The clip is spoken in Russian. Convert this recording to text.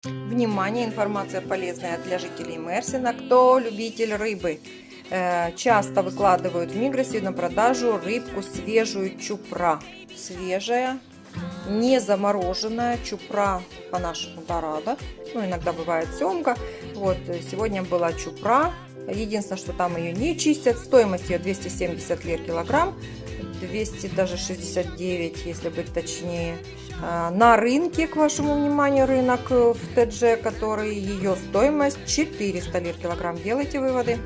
Внимание, информация полезная для жителей Мерсина. Кто любитель рыбы? Часто выкладывают в Мигросе на продажу рыбку свежую чупра. Свежая, не замороженная чупра, по-нашему дорадо. Ну, иногда бывает семга. Вот, сегодня была чупра. Единственное, что там ее не чистят. Стоимость ее 270 лир килограмм. 200, даже 69, если быть точнее. На рынке, к вашему вниманию, рынок в ТДЖ, который ее стоимость 400 лир килограмм. Делайте выводы.